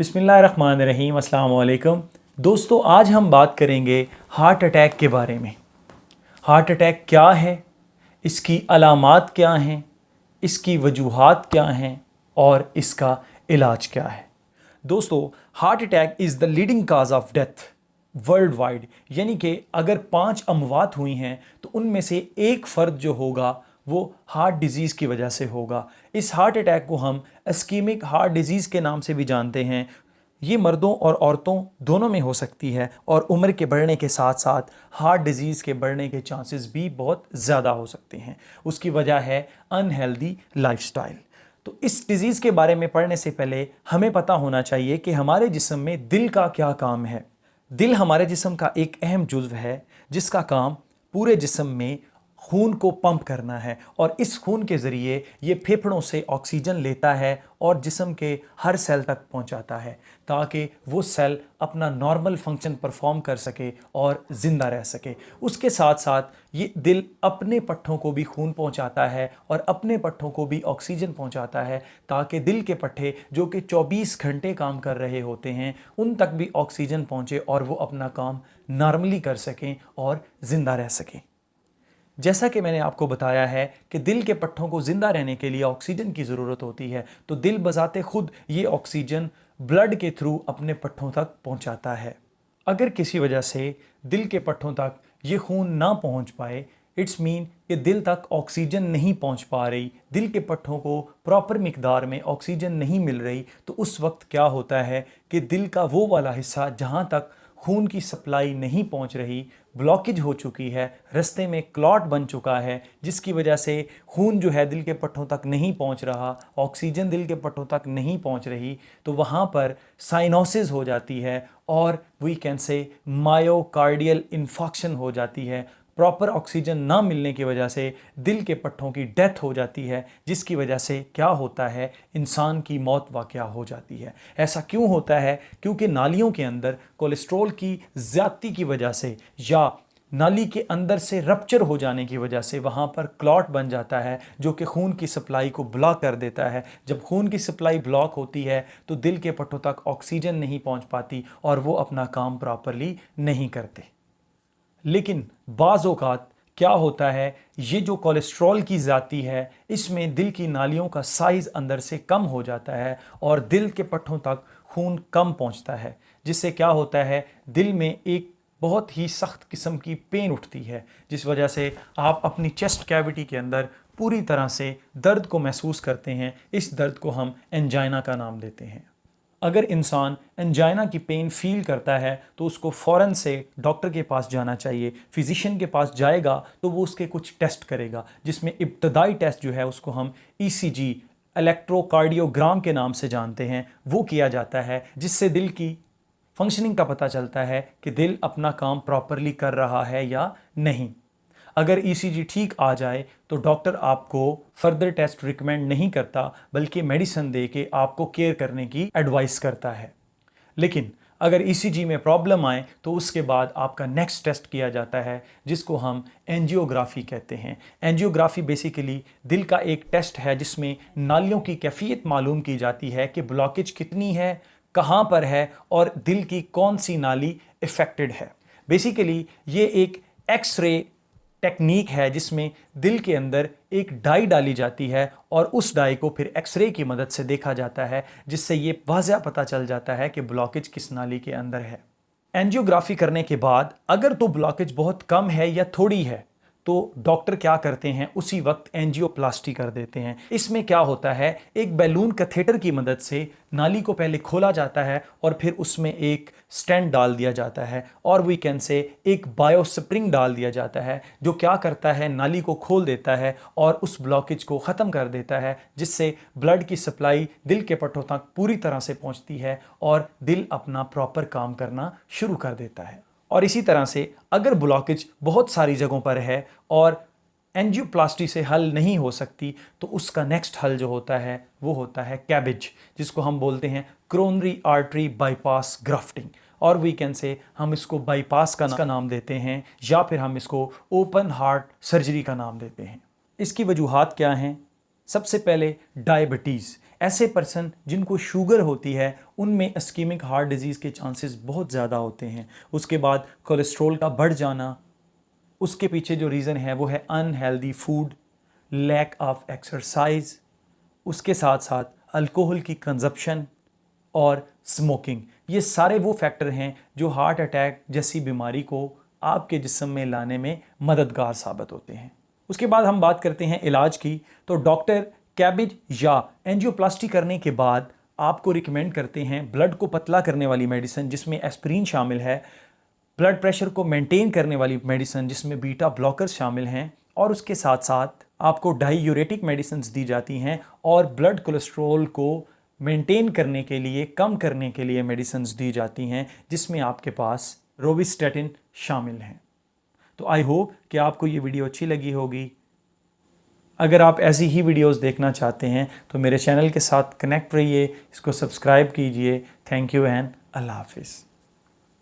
बिस्मिल्लाहिर्रहमानिर्रहीम, अस्सलाम वालेकुम। दोस्तों, आज हम बात करेंगे हार्ट अटैक के बारे में। हार्ट अटैक क्या है, इसकी अलामात क्या हैं, इसकी वजूहात क्या हैं और इसका इलाज क्या है। दोस्तों, heart attack is the leading cause of death world wide. यानी कि अगर 5 अमवात हुई हैं तो उनमें से एक फ़र्द जो होगा वो हार्ट डिजीज़ की वजह से होगा। इस हार्ट अटैक को हम इस्कीमिक हार्ट डिजीज़ के नाम से भी जानते हैं। ये मर्दों और औरतों दोनों में हो सकती है और उम्र के बढ़ने के साथ साथ हार्ट डिजीज़ के बढ़ने के चांसेस भी बहुत ज़्यादा हो सकते हैं। उसकी वजह है अनहेल्दी लाइफस्टाइल। तो इस डिज़ीज़ के बारे में पढ़ने से पहले हमें पता होना चाहिए कि हमारे जिस्म में दिल का क्या काम है। दिल हमारे जिस्म का एक अहम जुज़्व है जिसका काम पूरे जिस्म में खून को पंप करना है और इस खून के ज़रिए ये फेफड़ों से ऑक्सीजन लेता है और जिस्म के हर सेल तक पहुंचाता है ताकि वो सेल अपना नॉर्मल फंक्शन परफॉर्म कर सके और ज़िंदा रह सके। उसके साथ साथ ये दिल अपने पट्ठों को भी खून पहुंचाता है और अपने पट्ठों को भी ऑक्सीजन पहुंचाता है ताकि दिल के पट्ठे जो कि 24 घंटे काम कर रहे होते हैं उन तक भी ऑक्सीजन पहुंचे और वो अपना काम नॉर्मली कर सकें और ज़िंदा रह सकें। जैसा कि मैंने आपको बताया है कि दिल के पट्ठों को ज़िंदा रहने के लिए ऑक्सीजन की ज़रूरत होती है, तो दिल बजाते खुद ये ऑक्सीजन ब्लड के थ्रू अपने पट्ठों तक पहुंचाता है। अगर किसी वजह से दिल के पट्ठों तक ये खून ना पहुंच पाए, इट्स मीन कि दिल तक ऑक्सीजन नहीं पहुंच पा रही, दिल के पट्ठों को प्रॉपर मिकदार में ऑक्सीजन नहीं मिल रही, तो उस वक्त क्या होता है कि दिल का वो वाला हिस्सा जहां तक खून की सप्लाई नहीं पहुंच रही, ब्लॉकेज हो चुकी है, रास्ते में क्लॉट बन चुका है जिसकी वजह से खून जो है दिल के पट्ठों तक नहीं पहुंच रहा, ऑक्सीजन दिल के पट्ठों तक नहीं पहुंच रही, तो वहाँ पर साइनोसिस हो जाती है और we can say myocardial infarction हो जाती है। प्रॉपर ऑक्सीजन ना मिलने की वजह से दिल के पट्ठों की डेथ हो जाती है जिसकी वजह से क्या होता है, इंसान की मौत वाक़या हो जाती है। ऐसा क्यों होता है? क्योंकि नालियों के अंदर कोलेस्ट्रॉल की ज़्यादती की वजह से या नाली के अंदर से रप्चर हो जाने की वजह से वहाँ पर क्लॉट बन जाता है जो कि खून की सप्लाई को ब्लॉक कर देता है। जब खून की सप्लाई ब्लॉक होती है तो दिल के पट्टों तक ऑक्सीजन नहीं पहुँच पाती और वो अपना काम प्रॉपरली नहीं करते। लेकिन बाज़ औक़ात क्या होता है, ये जो कोलेस्ट्रॉल की ज़्यादती है इसमें दिल की नालियों का साइज़ अंदर से कम हो जाता है और दिल के पट्ठों तक खून कम पहुंचता है, जिससे क्या होता है, दिल में एक बहुत ही सख्त किस्म की पेन उठती है जिस वजह से आप अपनी चेस्ट कैविटी के अंदर पूरी तरह से दर्द को महसूस करते हैं। इस दर्द को हम एंजाइना का नाम देते हैं। अगर इंसान एंजाइना की पेन फील करता है तो उसको फ़ौरन से डॉक्टर के पास जाना चाहिए। फिजिशियन के पास जाएगा तो वो उसके कुछ टेस्ट करेगा जिसमें इब्तदाई टेस्ट जो है उसको हम ईसीजी इलेक्ट्रोकार्डियोग्राम के नाम से जानते हैं, वो किया जाता है जिससे दिल की फंक्शनिंग का पता चलता है कि दिल अपना काम प्रॉपरली कर रहा है या नहीं। अगर ईसीजी ठीक आ जाए तो डॉक्टर आपको फर्दर टेस्ट रिकमेंड नहीं करता बल्कि मेडिसिन दे के आपको केयर करने की एडवाइस करता है। लेकिन अगर ईसीजी में प्रॉब्लम आए तो उसके बाद आपका नेक्स्ट टेस्ट किया जाता है जिसको हम एंजियोग्राफी कहते हैं। एंजियोग्राफी बेसिकली दिल का एक टेस्ट है जिसमें नालियों की कैफियत मालूम की जाती है कि ब्लॉकेज कितनी है, कहाँ पर है और दिल की कौन सी नाली इफ़ेक्टेड है। बेसिकली ये एक एक्सरे टेक्निक है जिसमें दिल के अंदर एक डाई डाली जाती है और उस डाई को फिर एक्सरे की मदद से देखा जाता है जिससे ये वाज़ह पता चल जाता है कि ब्लॉकेज किस नाली के अंदर है। एंजियोग्राफी करने के बाद अगर तो ब्लॉकेज बहुत कम है या थोड़ी है तो डॉक्टर क्या करते हैं, उसी वक्त एंजियोप्लास्टी कर देते हैं। इसमें क्या होता है, एक बैलून कैथेटर की मदद से नाली को पहले खोला जाता है और फिर उसमें एक स्टेंट डाल दिया जाता है और वी कैन से एक बायो स्प्रिंग डाल दिया जाता है जो क्या करता है, नाली को खोल देता है और उस ब्लॉकेज को ख़त्म कर देता है जिससे ब्लड की सप्लाई दिल के पट्टों तक पूरी तरह से पहुंचती है और दिल अपना प्रॉपर काम करना शुरू कर देता है। और इसी तरह से अगर ब्लॉकेज बहुत सारी जगहों पर है और एंजियोप्लास्टी से हल नहीं हो सकती तो उसका नेक्स्ट हल जो होता है वो होता है कैबेज, जिसको हम बोलते हैं कोरोनरी आर्टरी बाईपास ग्राफ्टिंग। और वी कैन से हम इसको बाईपास का नाम देते हैं या फिर हम इसको ओपन हार्ट सर्जरी का नाम देते हैं। इसकी वजूहात क्या हैं? सबसे पहले डायबिटीज़। ऐसे पर्सन जिनको शुगर होती है उनमें इस्कीमिक हार्ट डिजीज़ के चांसेस बहुत ज़्यादा होते हैं। उसके बाद कोलेस्ट्रॉल का बढ़ जाना, उसके पीछे जो रीज़न है वो है unhealthy food, lack of exercise, उसके साथ साथ अल्कोहल की कंजप्शन और स्मोकिंग। ये सारे वो फैक्टर हैं जो हार्ट अटैक जैसी बीमारी को आपके जिस्म में लाने में मददगार साबित होते हैं। उसके बाद हम बात करते हैं इलाज की। तो डॉक्टर कैबिज या एंजियोप्लास्टी करने के बाद आपको रिकमेंड करते हैं ब्लड को पतला करने वाली मेडिसिन जिसमें एस्पिरिन शामिल है, ब्लड प्रेशर को मेंटेन करने वाली मेडिसिन जिसमें बीटा ब्लॉकर्स शामिल हैं, और उसके साथ साथ आपको डायूरेटिक मेडिसिन दी जाती हैं और ब्लड कोलेस्ट्रॉल को मेंटेन करने के लिए, कम करने के लिए मेडिसिन दी जाती हैं जिसमें आपके पास रोविस्टेटिन शामिल हैं। तो आई होप कि आपको ये वीडियो अच्छी लगी होगी। अगर आप ऐसी ही वीडियोस देखना चाहते हैं तो मेरे चैनल के साथ कनेक्ट रहिए, इसको सब्सक्राइब कीजिए। थैंक यू एंड अल्लाह हाफिज़।